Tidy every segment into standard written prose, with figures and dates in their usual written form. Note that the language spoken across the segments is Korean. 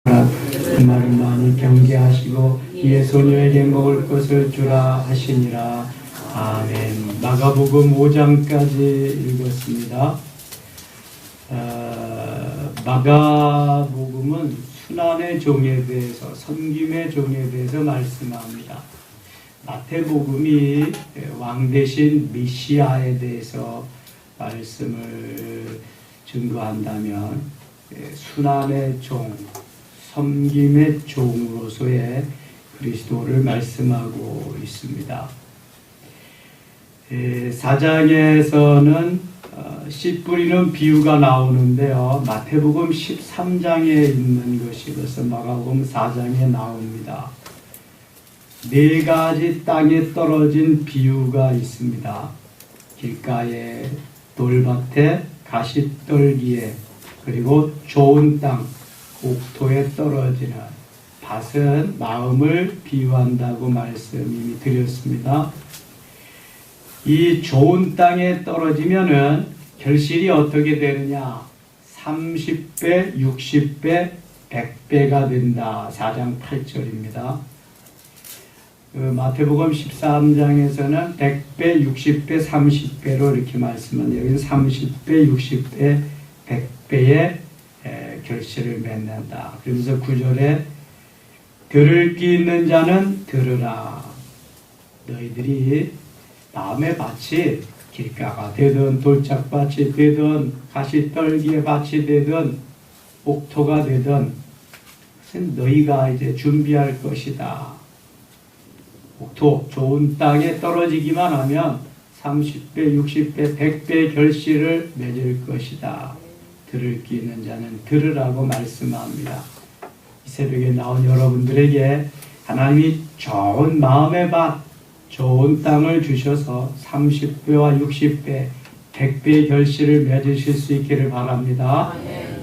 그 말은 많이 경계하시고 이에 소녀에게 먹을 것을 주라 하시니라. 아멘. 마가복음 5장까지 읽었습니다. 마가복음은 순환의 종에 대해서, 섬김의 종에 대해서 말씀합니다. 마태복음이 왕 대신 메시아에 대해서 말씀을 증거한다면 순환의 종, 섬김의 종으로서의 그리스도를 말씀하고 있습니다. 4장에서는 씨 뿌리는 비유가 나오는데요. 마태복음 13장에 있는 것이 벌써 마가복음 4장에 나옵니다. 4가지 땅에 떨어진 비유가 있습니다. 길가에, 돌밭에, 가시떨기에, 그리고 좋은 땅, 옥토에 떨어지는 밭은 마음을 비유한다고 말씀 이미 드렸습니다. 이 좋은 땅에 떨어지면은 결실이 어떻게 되느냐? 30배, 60배, 100배가 된다. 4장 8절입니다. 마태복음 13장에서는 100배, 60배, 30배로 이렇게 말씀하는데 여기는 30배, 60배, 100배의 결실을 맺는다. 그러면서 9절에 들을 귀 있는 자는 들으라. 너희들이 마음의 밭이 길가가 되든 돌짝밭이 되든 가시떨기의 밭이 되든 옥토가 되든 그것은 너희가 이제 준비할 것이다. 옥토, 좋은 땅에 떨어지기만 하면 30배, 60배, 100배의 결실을 맺을 것이다. 들을 귀 있는 자는 들으라고 말씀합니다. 이 새벽에 나온 여러분들에게 하나님이 좋은 마음의 밭, 좋은 땅을 주셔서 30배와 60배, 100배의 결실을 맺으실 수 있기를 바랍니다.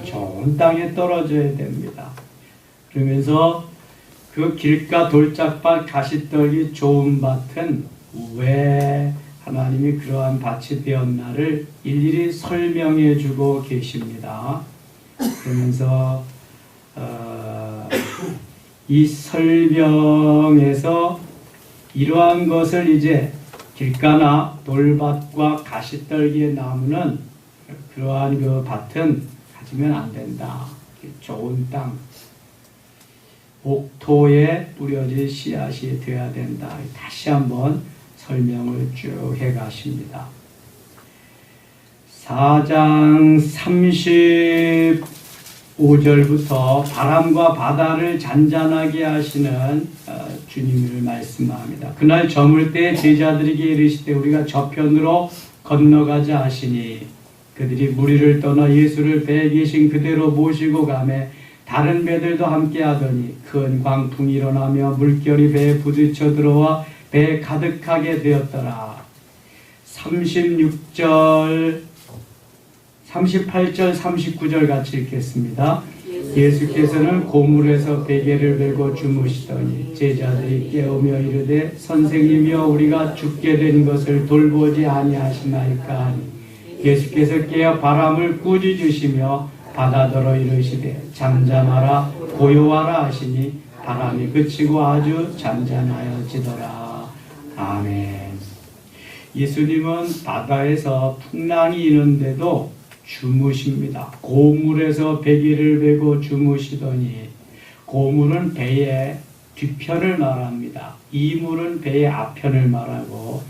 좋은 땅에 떨어져야 됩니다. 그러면서 그 길가 돌짝밭 가시떨기 좋은 밭은 왜 하나님이 그러한 밭이 되었나를 일일이 설명해 주고 계십니다. 그러면서 이 설명에서 이러한 것을 이제 길가나 돌밭과 가시떨기의 나무는 그러한 그 밭은 가지면 안 된다. 좋은 땅, 옥토에 뿌려질 씨앗이 되어야 된다. 다시 한번 설명을 쭉 해가십니다. 4장 35절부터 바람과 바다를 잔잔하게 하시는 주님을 말씀합니다. 그날 저물 때 제자들에게 이르시되 우리가 저편으로 건너가자 하시니 그들이 무리를 떠나 예수를 배에 계신 그대로 모시고 가매 다른 배들도 함께 하더니 큰 광풍이 일어나며 물결이 배에 부딪혀 들어와 배에 가득하게 되었더라. 38절, 39절 같이 읽겠습니다. 예수께서는 고물에서 베개를 메고 주무시더니 제자들이 깨우며 이르되 선생님이여 우리가 죽게 된 것을 돌보지 아니하시나이까 하니 예수께서 깨어 바람을 꾸짖으시며 바다더러 이르시되 잠잠하라 고요하라 하시니 바람이 그치고 아주 잔잔하여지더라. 아멘. 예수님은 바다에서 풍랑이 있는데도 주무십니다. 고물에서 베개를 메고 주무시더니 고물은 배의 뒤편을 말합니다. 이물은 배의 앞편을 말하고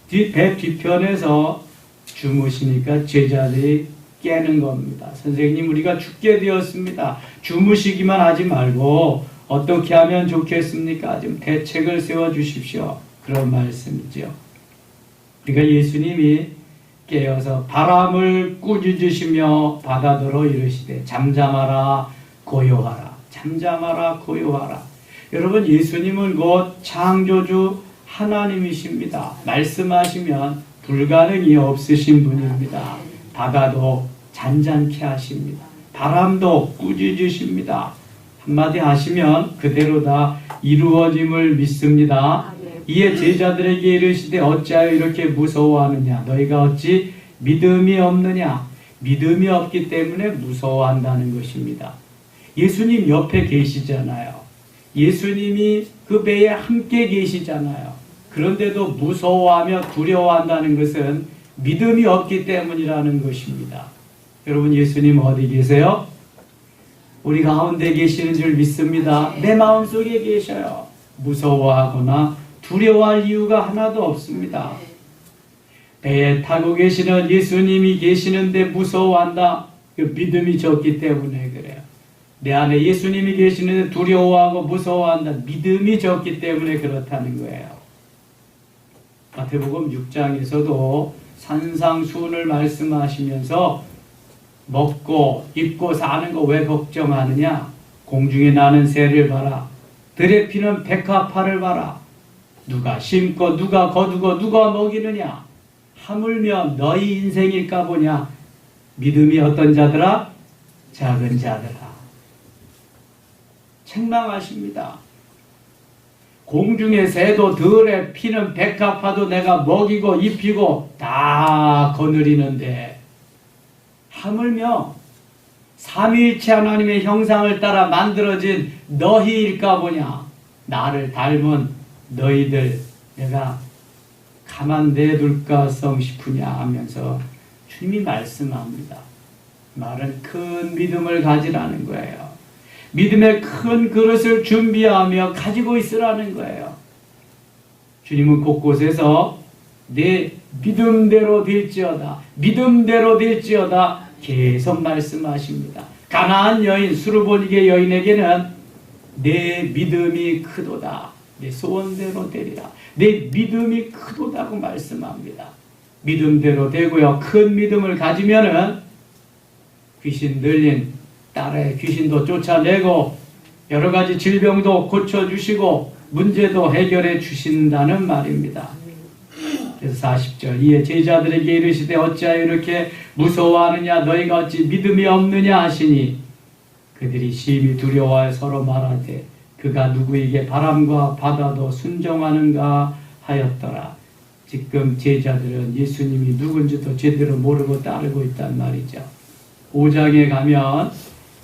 배 뒤편에서 주무시니까 제자들이 깨는 겁니다. 선생님 우리가 죽게 되었습니다. 주무시기만 하지 말고 어떻게 하면 좋겠습니까? 좀 대책을 세워주십시오. 그런 말씀이죠. 그러니까 예수님이 깨어서 바람을 꾸짖으시며 바다더러 이르시되 잠잠하라 고요하라. 잠잠하라 고요하라. 여러분 예수님은 곧 창조주 하나님이십니다. 말씀하시면 불가능이 없으신 분입니다. 바다도 잔잔케 하십니다. 바람도 꾸짖으십니다. 한마디 하시면 그대로 다 이루어짐을 믿습니다. 이에 제자들에게 이르시되 어찌하여 이렇게 무서워하느냐? 너희가 어찌 믿음이 없느냐? 믿음이 없기 때문에 무서워한다는 것입니다. 예수님 옆에 계시잖아요. 예수님이 그 배에 함께 계시잖아요. 그런데도 무서워하며 두려워한다는 것은 믿음이 없기 때문이라는 것입니다. 여러분, 예수님 어디 계세요? 우리 가운데 계시는 줄 믿습니다. 내 마음속에 계셔요. 무서워하거나 두려워할 이유가 하나도 없습니다. 배에 타고 계시는 예수님이 계시는데 무서워한다? 그 믿음이 적기 때문에 그래요. 내 안에 예수님이 계시는데 두려워하고 무서워한다? 믿음이 적기 때문에 그렇다는 거예요. 마태복음 6장에서도 산상수훈을 말씀하시면서 먹고 입고 사는 거 왜 걱정하느냐? 공중에 나는 새를 봐라. 들에 피는 백합화를 봐라. 누가 심고 누가 거두고 누가 먹이느냐? 하물며 너희 인생일까 보냐? 믿음이 어떤 자들아? 작은 자들아. 책망하십니다. 공중의 새도 들에 피는 백합화도 내가 먹이고 입히고 다 거느리는데 하물며 삼위일체 하나님의 형상을 따라 만들어진 너희일까 보냐? 나를 닮은 너희들 내가 가만 내둘까 싶으냐 하면서 주님이 말씀합니다. 말은 큰 믿음을 가지라는 거예요. 믿음의 큰 그릇을 준비하며 가지고 있으라는 거예요. 주님은 곳곳에서 내 믿음대로 될지어다, 믿음대로 될지어다 계속 말씀하십니다. 가나안 여인, 수르보니게 여인에게는 내 믿음이 크도다, 내 소원대로 되리라, 내 믿음이 크도다고 말씀합니다. 믿음대로 되고요. 큰 믿음을 가지면은 귀신 들린 딸의 귀신도 쫓아내고 여러 가지 질병도 고쳐주시고 문제도 해결해 주신다는 말입니다. 그래서 40절 이에 제자들에게 이르시되 어찌하여 이렇게 무서워하느냐? 너희가 어찌 믿음이 없느냐 하시니 그들이 심히 두려워하여 서로 말하되 그가 누구에게 바람과 바다도 순종하는가 하였더라. 지금 제자들은 예수님이 누군지도 제대로 모르고 따르고 있단 말이죠. 5장에 가면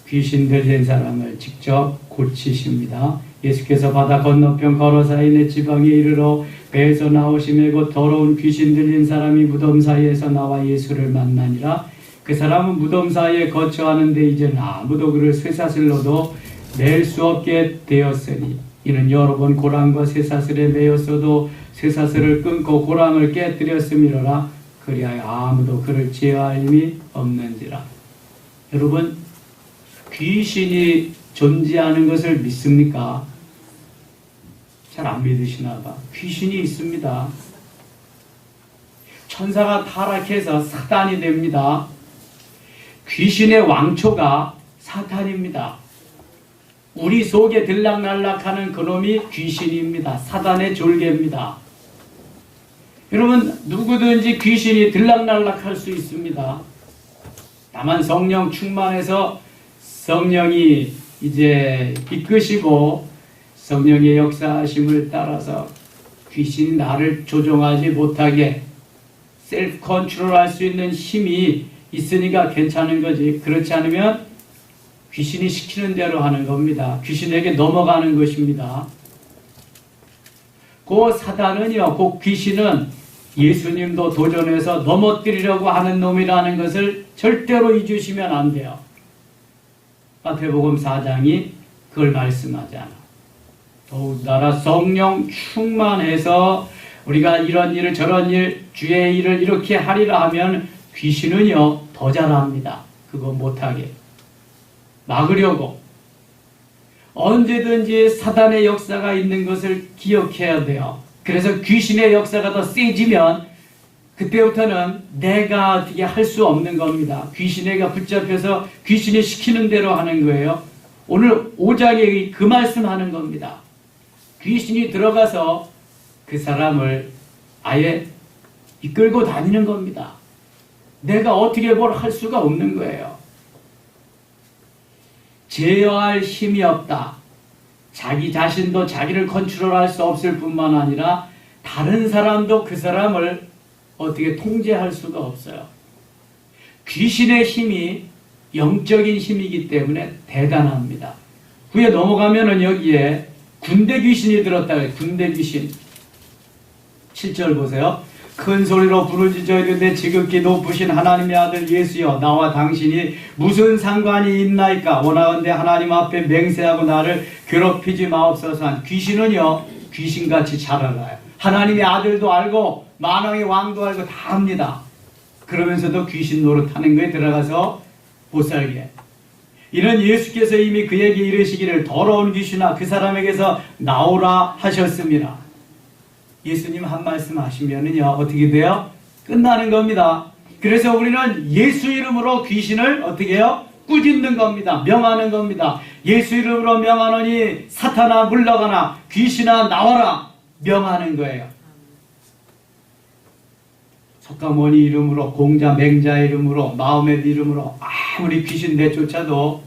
귀신 들린 사람을 직접 고치십니다. 예수께서 바다 건너편 걸어서 이네 지방에 이르러 배에서 나오시매 곧 더러운 귀신 들린 사람이 무덤 사이에서 나와 예수를 만나니라. 그 사람은 무덤 사이에 거처하는데 이제는 아무도 그를 쇠사슬로도 낼 수 없게 되었으니 이는 여러 번 고랑과 쇠사슬에 매였어도 쇠사슬을 끊고 고랑을 깨뜨렸음이로라. 그리하여 아무도 그를 제어할 힘이 없는지라. 여러분, 귀신이 존재하는 것을 믿습니까? 잘 안 믿으시나 봐. 귀신이 있습니다. 천사가 타락해서 사단이 됩니다. 귀신의 왕초가 사탄입니다. 우리 속에 들락날락하는 그놈이 귀신입니다. 사단의 졸개입니다. 여러분, 누구든지 귀신이 들락날락할 수 있습니다. 다만 성령 충만해서 성령이 이제 이끄시고 성령의 역사하심을 따라서 귀신이 나를 조종하지 못하게 셀프 컨트롤할 수 있는 힘이 있으니까 괜찮은 거지. 그렇지 않으면 귀신이 시키는 대로 하는 겁니다. 귀신에게 넘어가는 것입니다. 그 사단은요, 그 귀신은 예수님도 도전해서 넘어뜨리려고 하는 놈이라는 것을 절대로 잊으시면 안 돼요. 마태복음 4장이 그걸 말씀하지 않아. 더욱더라 성령 충만해서 우리가 이런 일을 저런 일, 주의 일을 이렇게 하리라 하면 귀신은요 더 잘합니다. 그거 못하게 막으려고 언제든지 사단의 역사가 있는 것을 기억해야 돼요. 그래서 귀신의 역사가 더 세지면 그때부터는 내가 어떻게 할 수 없는 겁니다. 귀신에게 붙잡혀서 귀신이 시키는 대로 하는 거예요. 오늘 5장에 그 말씀하는 겁니다. 귀신이 들어가서 그 사람을 아예 이끌고 다니는 겁니다. 내가 어떻게 뭘 할 수가 없는 거예요. 제어할 힘이 없다. 자기 자신도 자기를 컨트롤할 수 없을 뿐만 아니라 다른 사람도 그 사람을 어떻게 통제할 수가 없어요. 귀신의 힘이 영적인 힘이기 때문에 대단합니다. 후에 넘어가면은 여기에 군대 귀신이 들었다. 군대 귀신. 7절 보세요. 큰 소리로 부르짖어 이르되 지극히 높으신 하나님의 아들 예수여, 나와 당신이 무슨 상관이 있나이까? 원하건대 하나님 앞에 맹세하고 나를 괴롭히지 마옵소서. 한 귀신은요, 귀신같이 잘 알아요. 하나님의 아들도 알고 만왕의 왕도 알고 다 압니다. 그러면서도 귀신 노릇하는 거에 들어가서 못살게. 이는 예수께서 이미 그에게 이르시기를 더러운 귀신아 그 사람에게서 나오라 하셨습니다. 예수님 한 말씀 하시면은요, 어떻게 돼요? 끝나는 겁니다. 그래서 우리는 예수 이름으로 귀신을 어떻게 해요? 꾸짖는 겁니다. 명하는 겁니다. 예수 이름으로 명하노니 사탄아 물러가나, 귀신아 나와라, 명하는 거예요. 석가모니 이름으로, 공자 맹자 이름으로, 마음의 이름으로 아무리 귀신 내쫓아도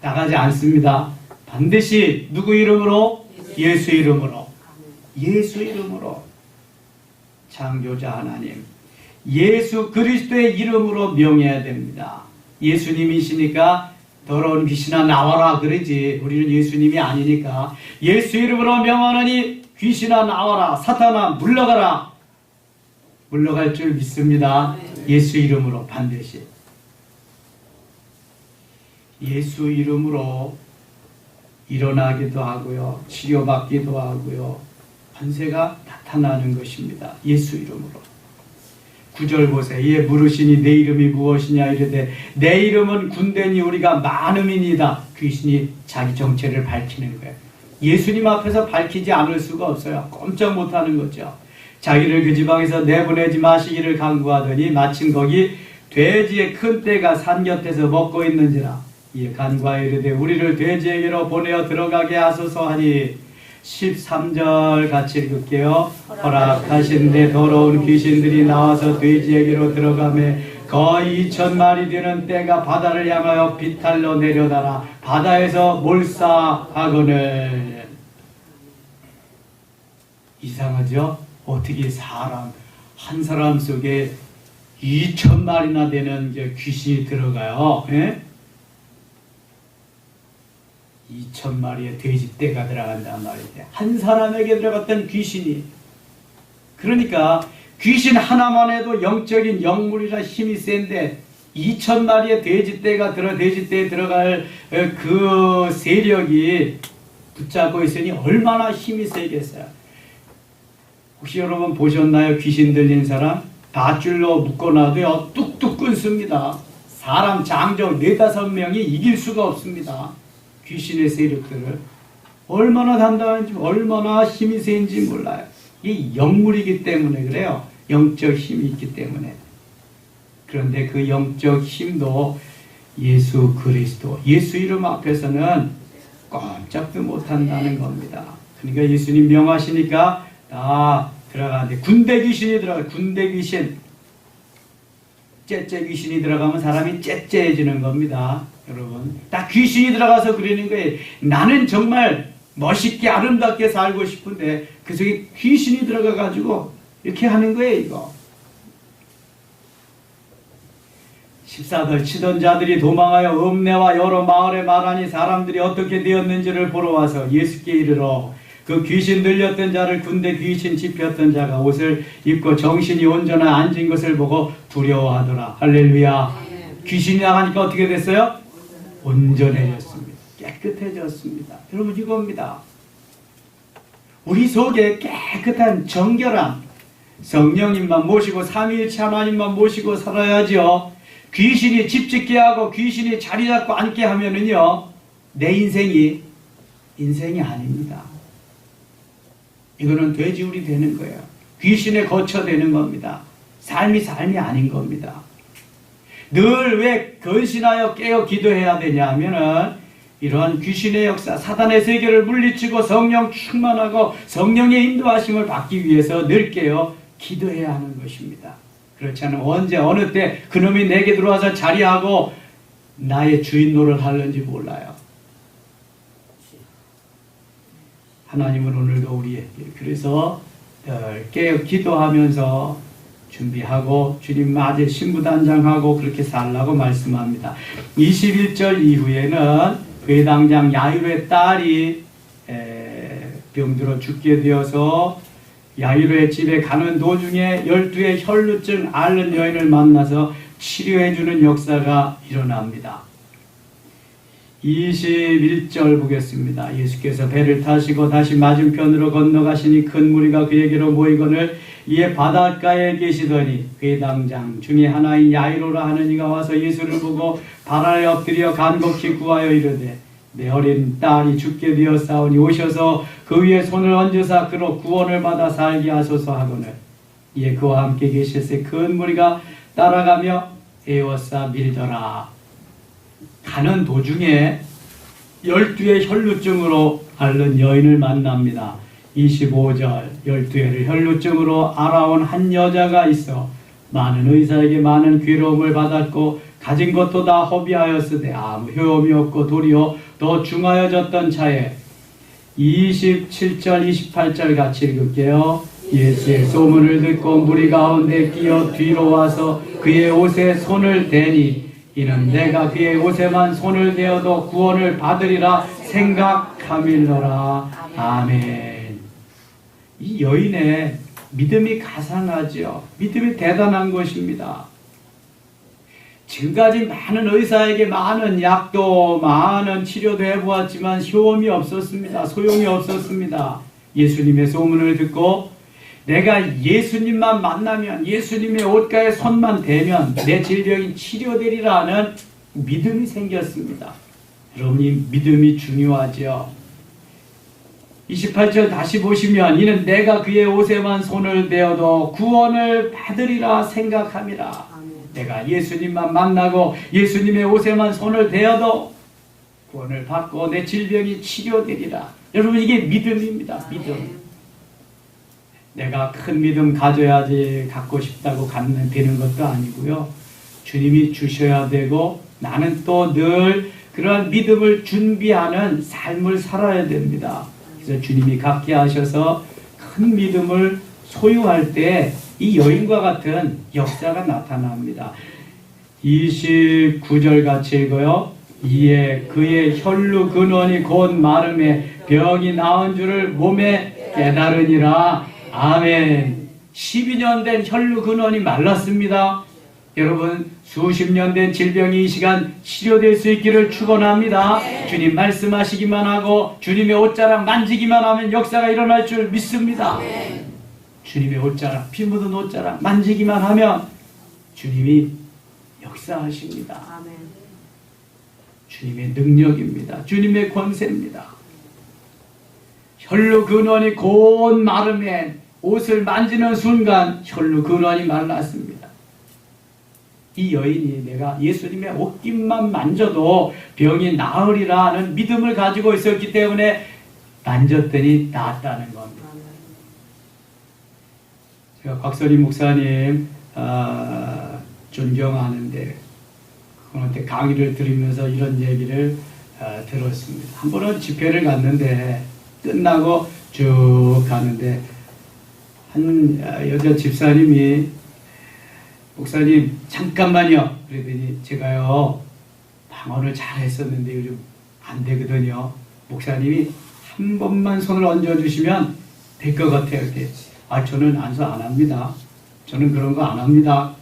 나가지 않습니다. 반드시 누구 이름으로? 예수 이름으로. 예수 이름으로. 창조자 하나님, 예수 그리스도의 이름으로 명해야 됩니다. 예수님이시니까 더러운 귀신아 나와라 그러지, 우리는 예수님이 아니니까 예수 이름으로 명하노니 귀신아 나와라, 사탄아 물러가라. 물러갈 줄 믿습니다. 예수 이름으로 반드시. 예수 이름으로 일어나기도 하고요, 치료받기도 하고요, 권세가 나타나는 것입니다. 예수 이름으로. 9절 보세요. 이에 물으시니 내 이름이 무엇이냐 이르되 내 이름은 군대니 우리가 많음이니이다. 귀신이 자기 정체를 밝히는 거예요. 예수님 앞에서 밝히지 않을 수가 없어요. 꼼짝 못하는 거죠. 자기를 그 지방에서 내보내지 마시기를 간구하더니 마침 거기 돼지의 큰 떼가 산 곁에서 먹고 있는지라. 이에 간구하여 이르되 우리를 돼지에게로 보내어 들어가게 하소서 하니 13절 같이 읽을게요. 허락하신데 더러운 귀신들이 나와서 돼지에게로 들어가매 거의 2,000마리 되는 떼가 바다를 향하여 비탈로 내려다라 바다에서 몰사하거늘. 이상하죠? 어떻게 한 사람 속에 2,000마리나 되는 귀신이 들어가요? 예? 2,000마리의 돼지떼가 들어간단 말이죠. 한 사람에게 들어갔던 귀신이. 그러니까 귀신 하나만 해도 영적인 영물이라 힘이 센데 2,000마리의 돼지떼에 들어갈 그 세력이 붙잡고 있으니 얼마나 힘이 세겠어요. 혹시 여러분 보셨나요? 귀신 들린 사람 밧줄로 묶어놔도요 뚝뚝 끊습니다. 사람 장정 4-5명이 이길 수가 없습니다. 귀신의 세력들을 얼마나 단단한지, 얼마나 힘이 센지 몰라요. 이 영물이기 때문에 그래요. 영적 힘이 있기 때문에. 그런데 그 영적 힘도 예수 그리스도, 예수 이름 앞에서는 꼼짝도 못한다는 겁니다. 그러니까 예수님 명하시니까 다 들어가는데 군대 귀신이 들어가요. 군대 귀신. 째째 귀신이 들어가면 사람이 째째해지는 겁니다. 여러분, 다 귀신이 들어가서 그러는 거예요. 나는 정말 멋있게 아름답게 살고 싶은데 그 속에 귀신이 들어가가지고 이렇게 하는 거예요. 이거 14절 치던 자들이 도망하여 읍내와 여러 마을에 말하니 사람들이 어떻게 되었는지를 보러 와서 예수께 이르러 그 귀신 들렸던 자를 군대 귀신 집혔던 자가 옷을 입고 정신이 온전한 앉은 것을 보고 두려워하더라. 할렐루야. 귀신이 나가니까 어떻게 됐어요? 온전해졌습니다. 깨끗해졌습니다. 여러분 이겁니다. 우리 속에 깨끗한 정결한 성령님만 모시고 삼위일체 하나님만 모시고 살아야죠. 귀신이 집짓게 하고 귀신이 자리 잡고 앉게 하면은요 내 인생이 아닙니다. 이거는 돼지우리 되는 거예요. 귀신에 거처되는 겁니다. 삶이 아닌 겁니다. 늘 왜 근신하여 깨어 기도해야 되냐 하면은 이러한 귀신의 역사, 사단의 세계를 물리치고 성령 충만하고 성령의 인도하심을 받기 위해서 늘 깨어 기도해야 하는 것입니다. 그렇지 않으면 언제 어느 때 그놈이 내게 들어와서 자리하고 나의 주인 노릇 하는지 몰라요. 하나님은 오늘도 우리에게 그래서 깨어 기도하면서 준비하고 주님 맞에 신부단장하고 그렇게 살라고 말씀합니다. 21절 이후에는 회당장 야이로의 딸이 병들어 죽게 되어서 야이로의 집에 가는 도중에 12의 혈루증 앓는 여인을 만나서 치료해주는 역사가 일어납니다. 21절 보겠습니다. 예수께서 배를 타시고 다시 맞은편으로 건너가시니 큰 무리가 그에게로 모이거늘 이에 바닷가에 계시더니 회당장 중에 하나인 야이로라 하는 이가 와서 예수를 보고 발 아래 엎드려 간곡히 구하여 이르되 내 어린 딸이 죽게 되었사오니 오셔서 그 위에 손을 얹으사 그로 구원을 받아 살게 하소서 하거늘 이에 그와 함께 계실새 큰 무리가 따라가며 에워싸 밀더라. 가는 도중에 12의 혈루증으로 앓는 여인을 만납니다. 25절 12회를 혈루증으로 앓아온 한 여자가 있어 많은 의사에게 많은 괴로움을 받았고 가진 것도 다 허비하였으되 아무 효험이 없고 도리어 더 중하여졌던 차에 27절 28절 같이 읽을게요. 예수의 소문을 듣고 무리 가운데 끼어 뒤로 와서 그의 옷에 손을 대니 이는 내가 그의 옷에만 손을 대어도 구원을 받으리라 생각함일러라. 아멘. 이 여인의 믿음이 가상하죠. 믿음이 대단한 것입니다. 지금까지 많은 의사에게 많은 약도 많은 치료도 해보았지만 효험이 없었습니다. 소용이 없었습니다. 예수님의 소문을 듣고 내가 예수님만 만나면 예수님의 옷가에 손만 대면 내 질병이 치료되리라는 믿음이 생겼습니다. 여러분 이 믿음이 중요하죠. 28절 다시 보시면 이는 내가 그의 옷에만 손을 대어도 구원을 받으리라 생각함이라. 내가 예수님만 만나고 예수님의 옷에만 손을 대어도 구원을 받고 내 질병이 치료되리라. 여러분 이게 믿음입니다. 믿음. 내가 큰 믿음 가져야지 갖고 싶다고 갖는 되는 것도 아니고요. 주님이 주셔야 되고 나는 또 늘 그러한 믿음을 준비하는 삶을 살아야 됩니다. 그래서 주님이 갖게 하셔서 큰 믿음을 소유할 때 이 여인과 같은 역사가 나타납니다. 29절 같이 읽어요. 이에 그의 혈루 근원이 곧 마름에 병이 나은 줄을 몸에 깨달으니라. 아멘. 12년 된 혈루 근원이 말랐습니다. 여러분 수십 년 된 질병이 이 시간 치료될 수 있기를 축원합니다. 주님 말씀하시기만 하고 주님의 옷자락 만지기만 하면 역사가 일어날 줄 믿습니다. 주님의 옷자락, 피 묻은 옷자락 만지기만 하면 주님이 역사하십니다. 주님의 능력입니다. 주님의 권세입니다. 혈루 근원이 곧 마름에 옷을 만지는 순간 혈루 근원이 말랐습니다. 이 여인이 내가 예수님의 옷깃만 만져도 병이 나으리라 하는 믿음을 가지고 있었기 때문에 만졌더니 나았다는 겁니다. 제가 곽선희 목사님 존경하는데 그분한테 강의를 들으면서 이런 얘기를 들었습니다. 한 번은 집회를 갔는데 끝나고 쭉 가는데 한 여자 집사님이 목사님 잠깐만요. 그러더니 제가요 방언을 잘 했었는데 요즘 안 되거든요. 목사님이 한 번만 손을 얹어주시면 될 것 같아요. 이렇게. 아 저는 안수 안 합니다. 저는 그런 거 안 합니다.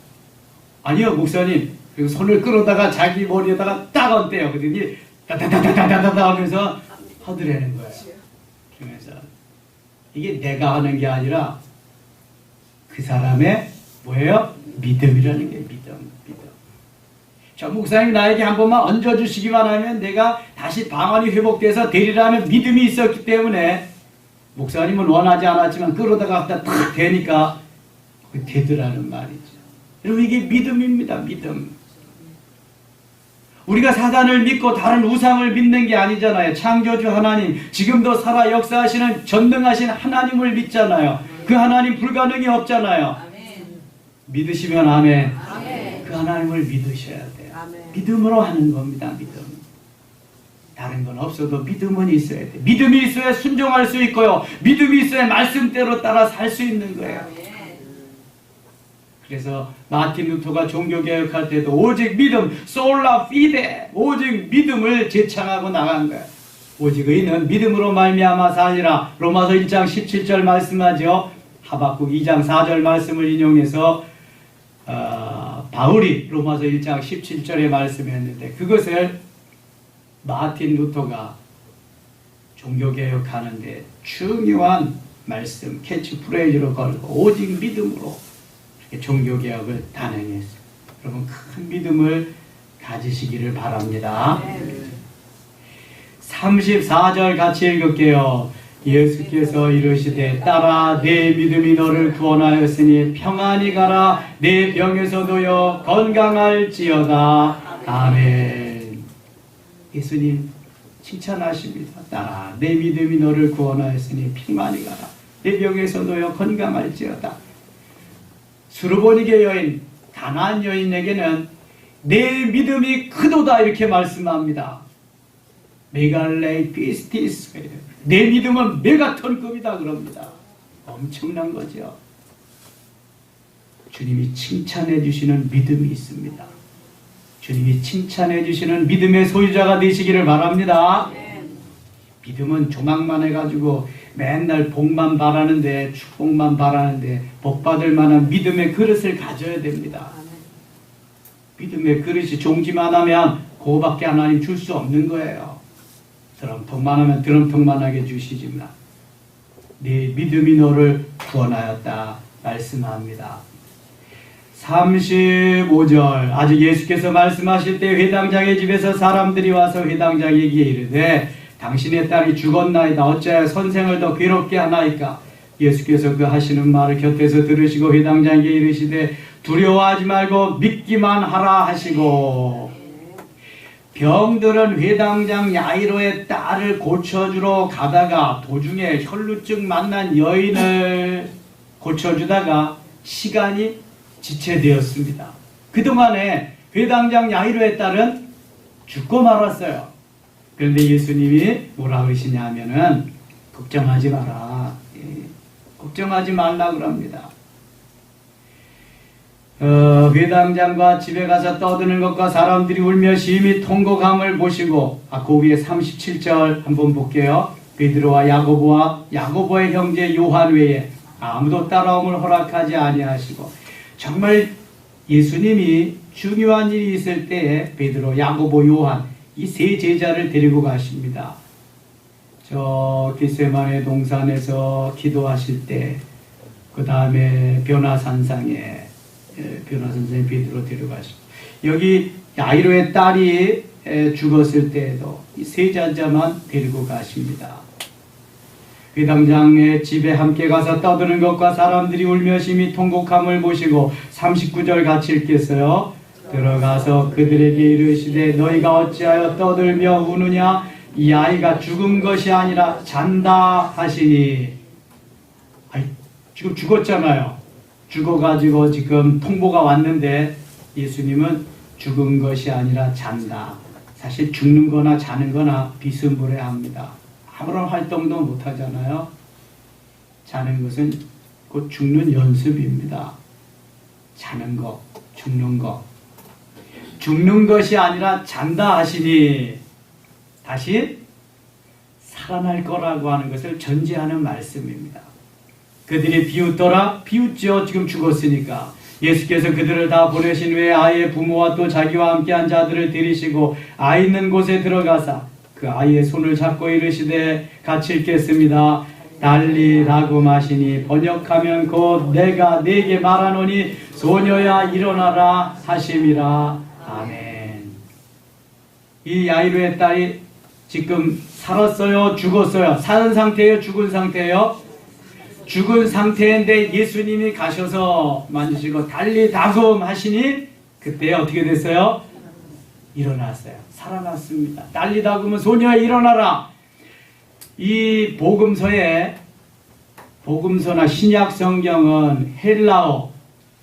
아니요 목사님. 그리고 손을 끌어다가 자기 머리에다가 딱 얹대요. 그러더니 다다다다다다다 하면서 허드레는 거예요. 그러면서 이게 내가 하는 게 아니라 그 사람의 뭐예요? 믿음이라는 게 믿음. 저 목사님이 나에게 한 번만 얹어주시기만 하면 내가 다시 방언이 회복돼서 되리라는 믿음이 있었기 때문에 목사님은 원하지 않았지만 끌어다가 갖다 탁 대니까 되더라는 말이죠. 여러분 이게 믿음입니다. 믿음. 우리가 사단을 믿고 다른 우상을 믿는 게 아니잖아요. 창조주 하나님, 지금도 살아 역사하시는 전능하신 하나님을 믿잖아요. 그 하나님 불가능이 없잖아요. 믿으시면 아멘. 그 하나님을 믿으셔야 돼요. 믿음으로 하는 겁니다. 믿음. 다른 건 없어도 믿음은 있어야 돼. 믿음이 있어야 순종할 수 있고요. 믿음이 있어야 말씀대로 따라 살 수 있는 거예요. 그래서 마틴 루터가 종교개혁할 때도 오직 믿음, 솔라 피데, 오직 믿음을 제창하고 나간 거예요. 오직 의인은 믿음으로 말미암아 살리라. 로마서 1장 17절 말씀하죠. 하박국 2장 4절 말씀을 인용해서 바울이 로마서 1장 17절에 말씀했는데, 그것을 마틴 루터가 종교개혁하는데 중요한 말씀, 캐치프레이즈로 걸고 오직 믿음으로 이렇게 종교개혁을 단행했어요. 여러분, 큰 믿음을 가지시기를 바랍니다. 34절 같이 읽을게요. 예수께서 이르시되 따라 내 믿음이 너를 구원하였으니 평안히 가라. 내 병에서 놓여 건강할지어다. 아멘. 예수님 칭찬하십니다. 따라 내 믿음이 너를 구원하였으니 평안히 가라. 내 병에서 놓여 건강할지어다. 수르보니게 여인, 가나안 여인에게는 내 믿음이 크도다 이렇게 말씀합니다. 메갈레이 피스티스, 내 믿음은 메가톤급이다 그럽니다. 엄청난 거죠. 주님이 칭찬해 주시는 믿음이 있습니다. 주님이 칭찬해 주시는 믿음의 소유자가 되시기를 바랍니다. 믿음은 조망만 해가지고 맨날 복만 바라는데, 축복만 바라는데 복 받을 만한 믿음의 그릇을 가져야 됩니다. 믿음의 그릇이 종지만 하면 그거밖에 하나님 줄 수 없는 거예요. 드럼통만 하면 드럼통만 하게 주시지만 네 믿음이 너를 구원하였다 말씀합니다. 35절, 아직 예수께서 말씀하실 때 회당장의 집에서 사람들이 와서 회당장에게 이르되 당신의 딸이 죽었나이다. 어찌하여 선생을 더 괴롭게 하나이까? 예수께서 그 하시는 말을 곁에서 들으시고 회당장에게 이르시되 두려워하지 말고 믿기만 하라 하시고, 병들은 회당장 야이로의 딸을 고쳐주러 가다가 도중에 혈루증 만난 여인을 고쳐주다가 시간이 지체되었습니다. 그동안에 회당장 야이로의 딸은 죽고 말았어요. 그런데 예수님이 뭐라 그러시냐 하면은 걱정하지 마라. 걱정하지 말라 그럽니다. 회당장과 집에 가서 떠드는 것과 사람들이 울며 심히 통곡함을 보시고, 그 위에 37절 한번 볼게요. 베드로와 야고보의 형제 요한 외에 아무도 따라옴을 허락하지 아니하시고, 정말 예수님이 중요한 일이 있을 때에 베드로, 야고보, 요한 이 세 제자를 데리고 가십니다. 저 겟세마네 동산에서 기도하실 때, 그 다음에 변화산상에 베드로 데려가시고, 여기 야이로의 딸이 죽었을 때에도 이 세 제자만 데리고 가십니다. 회당장의 집에 함께 가서 떠드는 것과 사람들이 울며 심히 통곡함을 보시고, 39절 같이 읽겠어요. 들어가서 그들에게 이르시되 너희가 어찌하여 떠들며 우느냐? 이 아이가 죽은 것이 아니라 잔다 하시니. 지금 죽었잖아요. 죽어가지고 지금 통보가 왔는데 예수님은 죽은 것이 아니라 잔다. 사실 죽는 거나 자는 거나 비스무리합니다. 아무런 활동도 못 하잖아요. 자는 것은 곧 죽는 연습입니다. 자는 거, 죽는 거. 죽는 것이 아니라 잔다 하시니, 다시 살아날 거라고 하는 것을 전제하는 말씀입니다. 그들이 비웃더라? 비웃죠. 지금 죽었으니까. 예수께서 그들을 다 보내신 후에 아이의 부모와 또 자기와 함께한 자들을 데리시고 아이 있는 곳에 들어가사 그 아이의 손을 잡고 이르시되, 같이 읽겠습니다. 달리라고 마시니 번역하면 곧 내가 네게 말하노니 소녀야 일어나라 하심이라. 아멘. 이 야이로의 딸이 지금 살았어요? 죽었어요? 사는 상태예요? 죽은 상태예요? 죽은 상태인데 예수님이 가셔서 만지시고 달리다금 하시니 그때 어떻게 됐어요? 일어났어요. 살아났습니다. 달리다금은 소녀야 일어나라. 이 복음서나 신약 성경은 헬라어,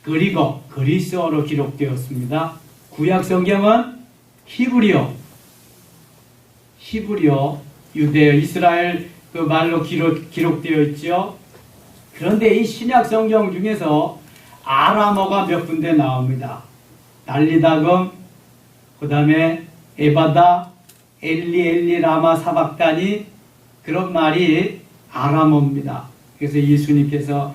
그리고 그리스어로 기록되었습니다. 구약 성경은 히브리어, 유대어, 이스라엘 그 말로 기록되어 있죠. 그런데 이 신약 성경 중에서 아람어가 몇 군데 나옵니다. 달리다금, 그 다음에 에바다, 엘리 라마 사박다니, 그런 말이 아람어입니다. 그래서 예수님께서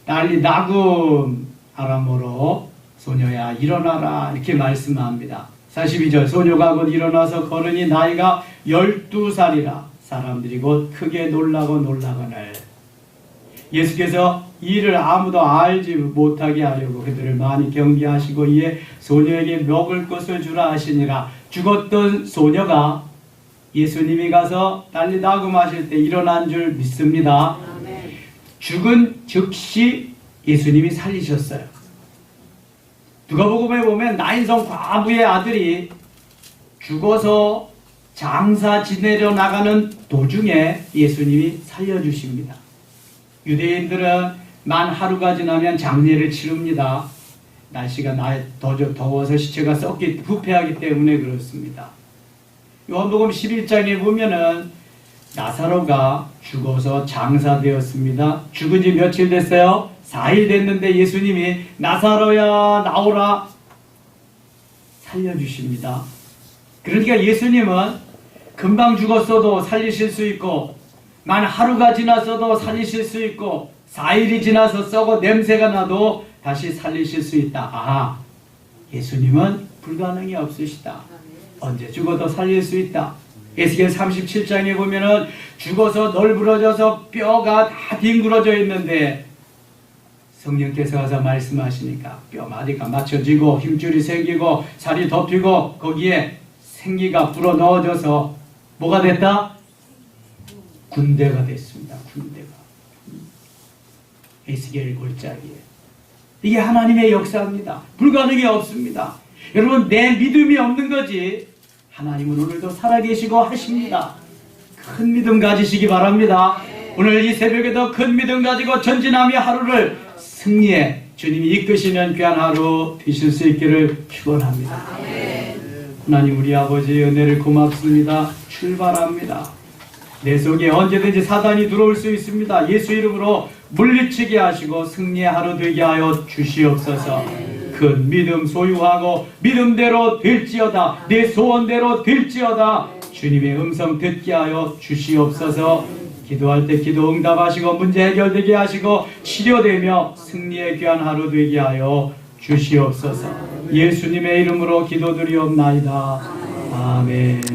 달리다금 아람어로 소녀야 일어나라 이렇게 말씀합니다. 42절 소녀가 곧 일어나서 걸으니 나이가 12살이라 사람들이 곧 크게 놀라거늘 예수께서 이를 아무도 알지 못하게 하려고 그들을 많이 경계하시고 이에 소녀에게 먹을 것을 주라 하시니라. 죽었던 소녀가 예수님이 가서 달리다금 하실 때 일어난 줄 믿습니다. 죽은 즉시 예수님이 살리셨어요. 누가복음에 보면 나인성 과부의 아들이 죽어서 장사 지내려 나가는 도중에 예수님이 살려주십니다. 유대인들은 만 하루가 지나면 장례를 치릅니다. 날씨가 더 더워서 시체가 부패하기 때문에 그렇습니다. 요한복음 11장에 보면은 나사로가 죽어서 장사되었습니다. 죽은 지 며칠 됐어요? 4일 됐는데 예수님이 나사로야 나오라 살려주십니다. 그러니까 예수님은 금방 죽었어도 살리실 수 있고 만 하루가 지났어도 살리실 수 있고 4일이 지나서 썩어 냄새가 나도 다시 살리실 수 있다. 예수님은 불가능이 없으시다. 언제 죽어도 살릴 수 있다. 에스겔 37장에 보면은 죽어서 널브러져서 뼈가 다 뒹굴어져 있는데 성령께서 와서 말씀하시니까 뼈마디가 맞춰지고 힘줄이 생기고 살이 덮이고 거기에 생기가 불어넣어져서 뭐가 됐다? 군대가 됐습니다. 군대가. 에스겔 골짜기에. 이게 하나님의 역사입니다. 불가능이 없습니다. 여러분 내 믿음이 없는 거지 하나님은 오늘도 살아계시고 하십니다. 큰 믿음 가지시기 바랍니다. 오늘 이 새벽에도 큰 믿음 가지고 전진하며 하루를 승리에 주님이 이끄시는 귀한 하루 되실 수 있기를 축원합니다. 하나님 우리 아버지의 은혜를 고맙습니다. 출발합니다. 내 속에 언제든지 사단이 들어올 수 있습니다. 예수 이름으로 물리치게 하시고 승리의 하루 되게 하여 주시옵소서. 큰 믿음 소유하고 믿음대로 될지어다. 내 소원대로 될지어다. 주님의 음성 듣게 하여 주시옵소서. 기도할 때 기도 응답하시고 문제 해결되게 하시고 치료되며 승리의 귀한 하루 되게 하여 주시옵소서. 예수님의 이름으로 기도드리옵나이다. 아멘.